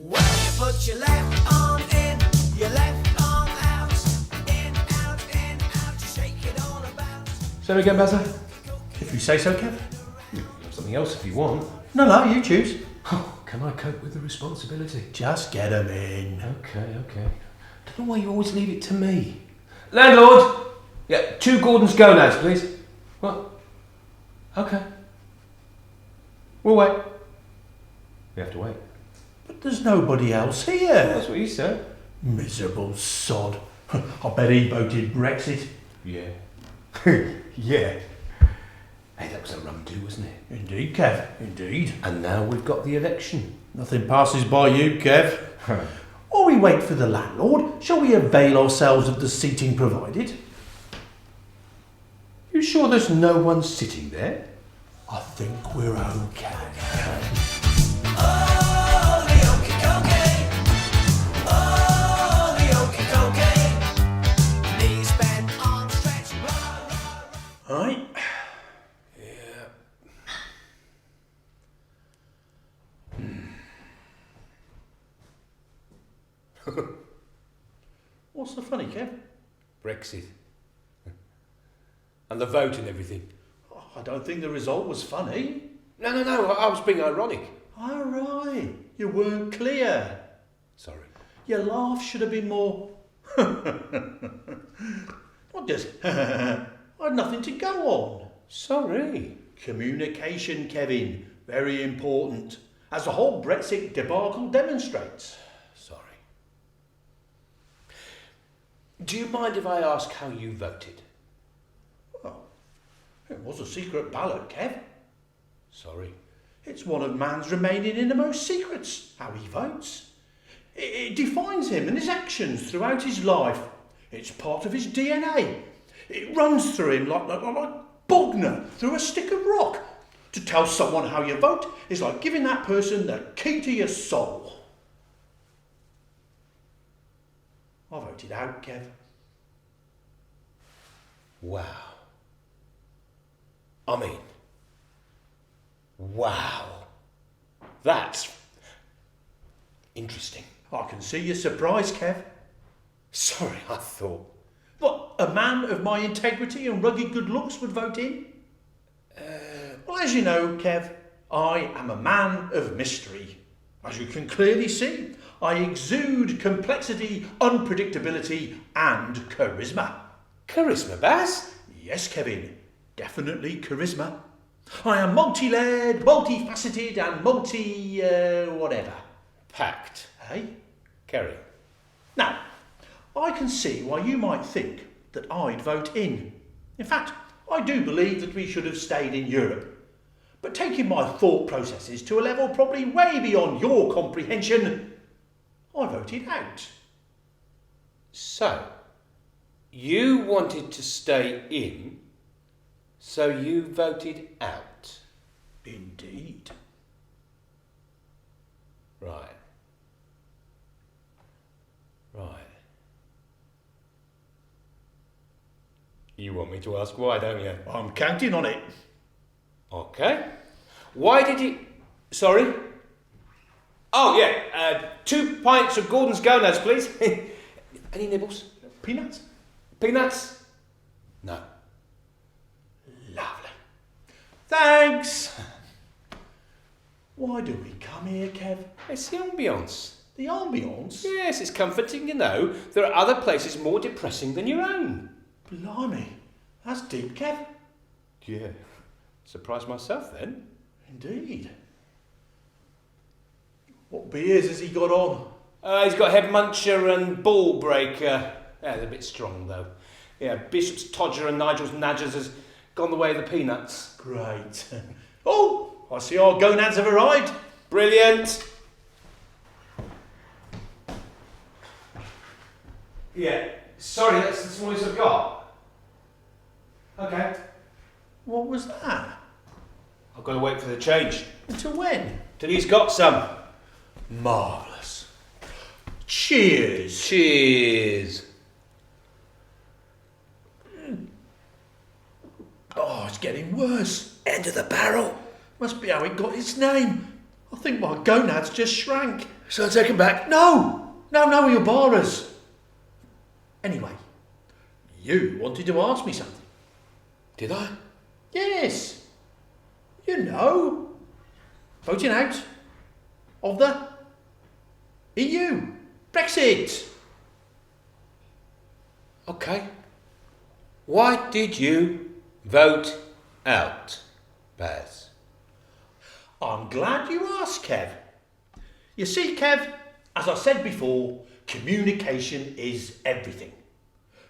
Well, you put your left arm in, your left arm out, in, out, you shake it all about. Say again, Bazza? If you say so, Kev. You can have something else if you want. No, you choose. Oh, can I cope with the responsibility? Just get them in. Okay. Don't know why you always leave it to me. Landlord! Yeah, 2 Gordon's gonads, please. What? Okay. We'll wait. We have to wait. But there's nobody else here. That's what you said. Miserable sod. I bet he voted Brexit. Yeah. Yeah. Hey, that was a rum do, wasn't it? Indeed, Kev. Indeed. And now we've got the election. Nothing passes by you, Kev. While we wait for the landlord, shall we avail ourselves of the seating provided? You sure there's no one sitting there? I think we're okay. Oh, the okey-dokey. Oh, the okey-dokey. Knees bent, arms stretched, Right. What's so funny, Kev? Brexit. And the vote and everything. Oh, I don't think the result was funny. No, I was being ironic. All right. You weren't clear. Sorry. Your laugh should have been more... Not just... I had nothing to go on. Sorry. Communication, Kevin. Very important. As the whole Brexit debacle demonstrates. Sorry. Do you mind if I ask how you voted? Well, it was a secret ballot, Kev. Sorry. It's one of man's remaining innermost secrets, how he votes. It defines him and his actions throughout his life. It's part of his DNA. It runs through him like Bogner through a stick of rock. To tell someone how you vote is like giving that person the key to your soul. I voted out, Kev. Wow. I mean, wow. That's interesting. I can see you're surprised, Kev. Sorry, I thought. What, a man of my integrity and rugged good looks would vote in? Well, as you know, Kev, I am a man of mystery. As you can clearly see, I exude complexity, unpredictability, and charisma. Charisma, Baz? Yes, Kevin, definitely charisma. I am multi-layered, multifaceted, and whatever. Packed. Hey? Kerry. Now, I can see why you might think that I'd vote in. In fact, I do believe that we should have stayed in Europe. But taking my thought processes to a level probably way beyond your comprehension, I voted out. So, you wanted to stay in, so you voted out. Indeed. Right. You want me to ask why, don't you? I'm counting on it. Okay. Why did you... Sorry? Oh, yeah. 2 pints of Gordon's gonads, please. Any nibbles? Peanuts? Peanuts? No. Lovely. Thanks. Why do we come here, Kev? It's the ambience. The ambience? Yes, it's comforting, you know. There are other places more depressing than your own. Blimey, that's deep, Kev. Yeah. Surprised myself then. Indeed. What beers has he got on? He's got Head Muncher and Ball Breaker. Yeah, they're a bit strong though. Yeah, Bishop's Todger and Nigel's Nadgers has gone the way of the peanuts. Great. Oh, I see our gonads have arrived. Brilliant. Yeah, sorry, that's the smallest I've got. Okay. What was that? I've got to wait for the change. Until when? Till he's got some. Marvellous. Cheers. Cheers. Oh, it's getting worse. End of the barrel. Must be how it got its name. I think my gonads just shrank. So take him back. No, you'll bar us. Anyway, you wanted to ask me something. Did I? Yes. You know, voting out of the EU. Brexit. Okay. Why did you vote out, Baz? I'm glad you asked, Kev. You see, Kev, as I said before, communication is everything.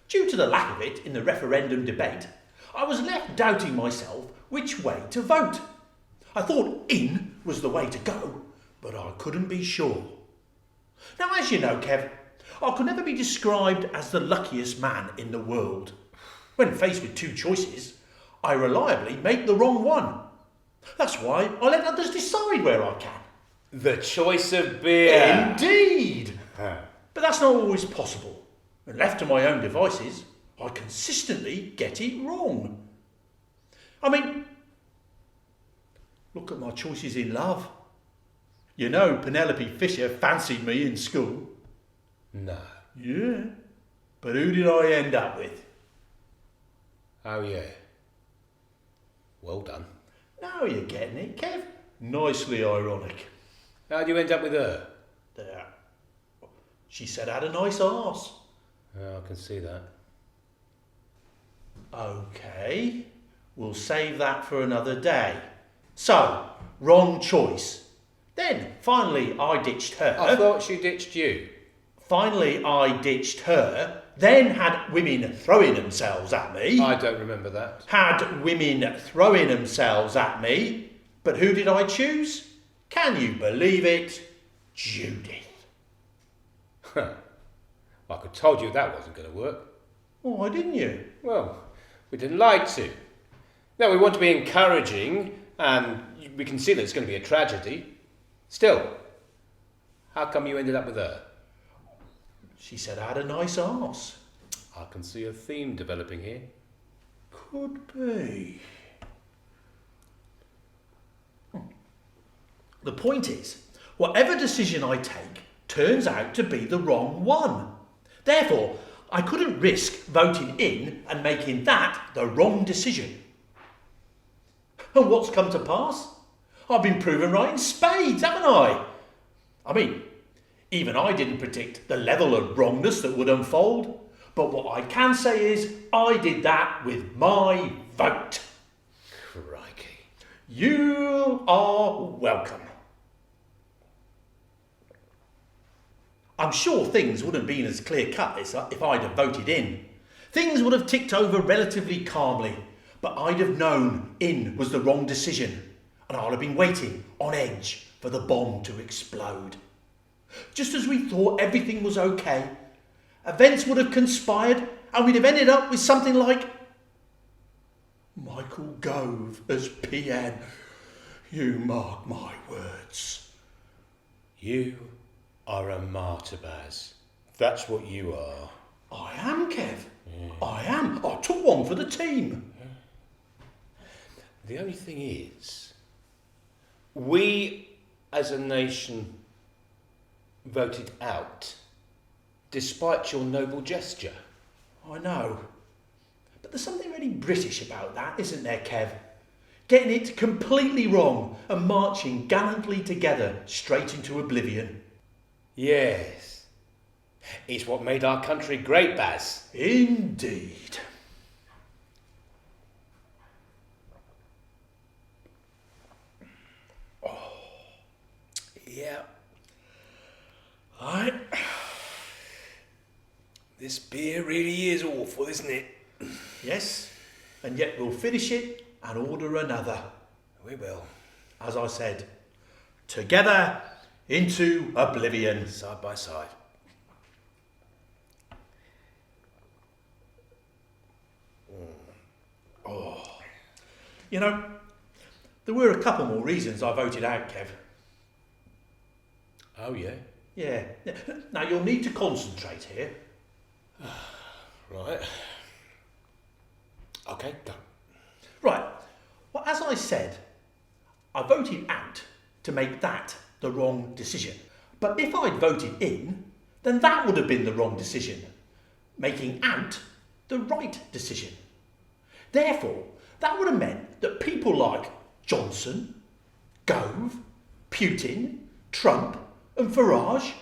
Due to the lack of it in the referendum debate, I was left doubting myself which way to vote. I thought in was the way to go, but I couldn't be sure. Now, as you know, Kev, I could never be described as the luckiest man in the world. When faced with two choices, I reliably make the wrong one. That's why I let others decide where I can. The choice of beer. Indeed! But that's not always possible. When left to my own devices, I consistently get it wrong. I mean, look at my choices in love. You know, Penelope Fisher fancied me in school. No. Yeah. But who did I end up with? Oh, yeah. Well done. Now you're getting it, Kev. Nicely ironic. How'd you end up with her? There. She said I had a nice arse. Oh, I can see that. Okay. We'll save that for another day. So, wrong choice. Then, finally, I ditched her. I thought she ditched you. Finally, I ditched her. Then had women throwing themselves at me. I don't remember that. Had women throwing themselves at me. But who did I choose? Can you believe it? Judith. I could told you that wasn't going to work. Why didn't you? Well, we didn't like to. Now, we want to be encouraging, and we can see that it's going to be a tragedy. Still, how come you ended up with her? She said I had a nice arse. I can see a theme developing here. Could be. The point is, whatever decision I take turns out to be the wrong one. Therefore, I couldn't risk voting in and making that the wrong decision. And what's come to pass? I've been proven right in spades, haven't I? I mean, even I didn't predict the level of wrongness that would unfold. But what I can say is, I did that with my vote. Crikey. You are welcome. I'm sure things wouldn't have been as clear-cut as if I'd have voted in. Things would have ticked over relatively calmly, but I'd have known in was the wrong decision, and I'd have been waiting on edge for the bomb to explode. Just as we thought everything was okay, events would have conspired and we'd have ended up with something like Michael Gove as PM. You mark my words. You are a martyr, Baz. That's what you are. I am, Kev. I am. I took one for the team. The only thing is, we as a nation voted out, despite your noble gesture. I know. But there's something really British about that, isn't there, Kev? Getting it completely wrong and marching gallantly together straight into oblivion. Yes. It's what made our country great, Baz. Indeed. Yeah. This beer really is awful, isn't it? Yes, and yet we'll finish it and order another. We will. As I said, together into oblivion. Side by side. You know, there were a couple more reasons I voted out, Kev. Oh, yeah? Yeah. Now, you'll need to concentrate here. Right. Okay, go. Right. Well, as I said, I voted out to make that the wrong decision. But if I'd voted in, then that would have been the wrong decision, making out the right decision. Therefore, that would have meant that people like Johnson, Gove, Putin, Trump and Farage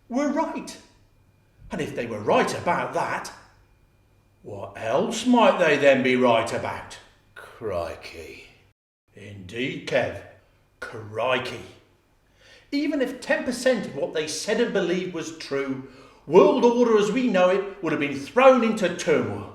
were right. And if they were right about that, what else might they then be right about? Crikey. Indeed, Kev. Crikey. Even if 10% of what they said and believed was true, world order as we know it would have been thrown into turmoil.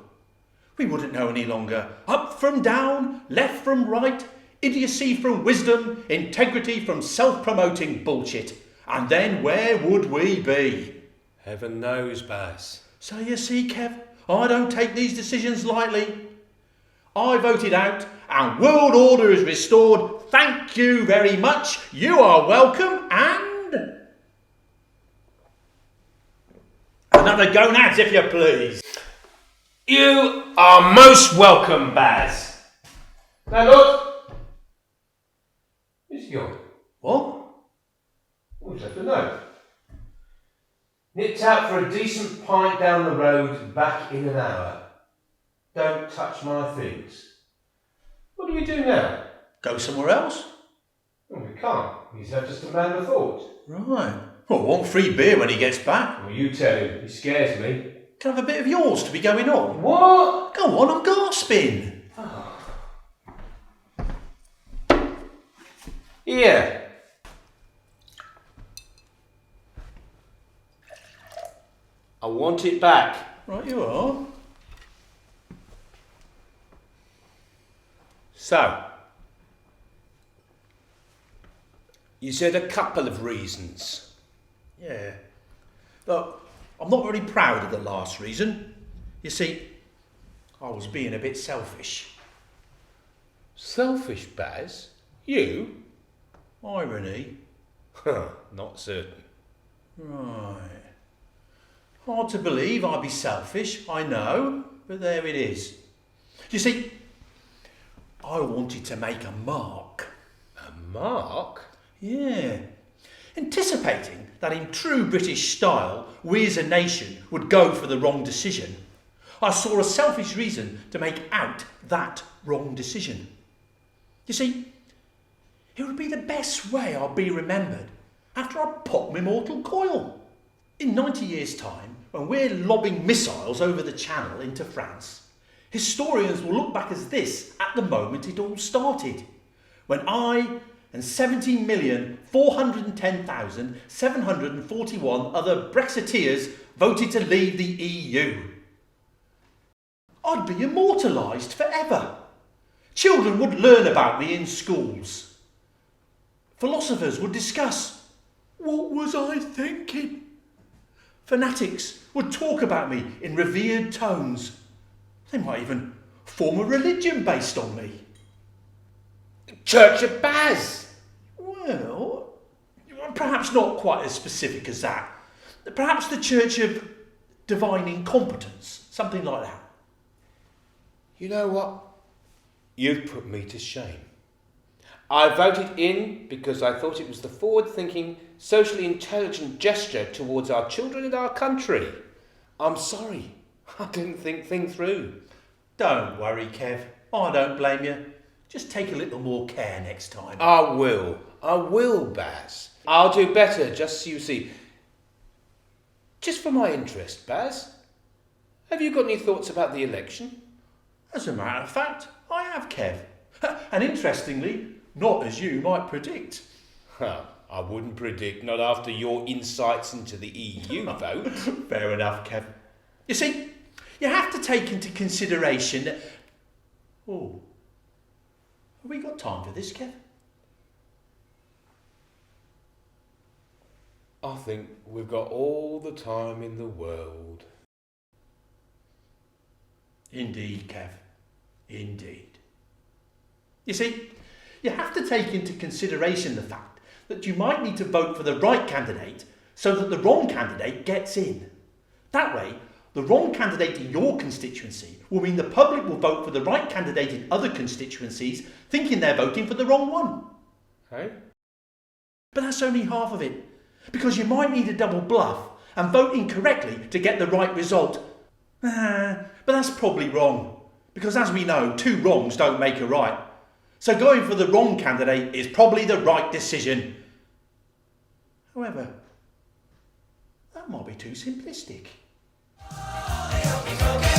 We wouldn't know any longer up from down, left from right, idiocy from wisdom, integrity from self-promoting bullshit. And then where would we be? Heaven knows, Baz. So you see, Kev, I don't take these decisions lightly. I voted out and world order is restored. Thank you very much. You are welcome and... another gonads if you please. You are most welcome, Baz. Now, look. Where's he gone? What? Oh, he's left a note. Nipped out for a decent pint down the road, back in an hour. Don't touch my things. What do we do now? Go somewhere else? Well, we can't. He's left us to man the fort. Right. Well, I want free beer when he gets back. Well, you tell him. He scares me. Can I have a bit of yours to be going on? What? Go on, I'm gasping. Here. I want it back. Right you are. So, you said a couple of reasons. Yeah. Look, I'm not very proud of the last reason. You see, I was being a bit selfish. Selfish, Baz? You? Irony. Not certain. Right. Hard to believe I'd be selfish, I know, but there it is. You see, I wanted to make a mark. A mark? Yeah. Anticipating that in true British style, we as a nation would go for the wrong decision, I saw a selfish reason to make out that wrong decision. You see, it would be the best way I'd be remembered after I popped my mortal coil. In 90 years' time, when we're lobbing missiles over the channel into France, historians will look back as this at the moment it all started, when I and 17,410,741 other Brexiteers voted to leave the EU. I'd be immortalised forever. Children would learn about me in schools. Philosophers would discuss, what was I thinking? Fanatics would talk about me in revered tones. They might even form a religion based on me. Church of Baz! Well, perhaps not quite as specific as that. Perhaps the Church of Divine Incompetence, something like that. You know what? You've put me to shame. I voted in because I thought it was the forward-thinking, socially intelligent gesture towards our children and our country. I'm sorry. I didn't think things through. Don't worry, Kev. I don't blame you. Just take a little more care next time. I will, Baz. I'll do better, just so you see. Just for my interest, Baz, have you got any thoughts about the election? As a matter of fact, I have, Kev. And interestingly, not as you might predict. I wouldn't predict, not after your insights into the EU vote. Fair enough, Kev. You see, you have to take into consideration that... Oh, have we got time for this, Kev? I think we've got all the time in the world. Indeed, Kev. Indeed. You see, you have to take into consideration the fact that you might need to vote for the right candidate so that the wrong candidate gets in. That way, the wrong candidate in your constituency will mean the public will vote for the right candidate in other constituencies, thinking they're voting for the wrong one. Hey? But that's only half of it, because you might need a double bluff and vote incorrectly to get the right result. But that's probably wrong, because as we know, 2 wrongs don't make a right. So going for the wrong candidate is probably the right decision. However, that might be too simplistic. Hey, okay.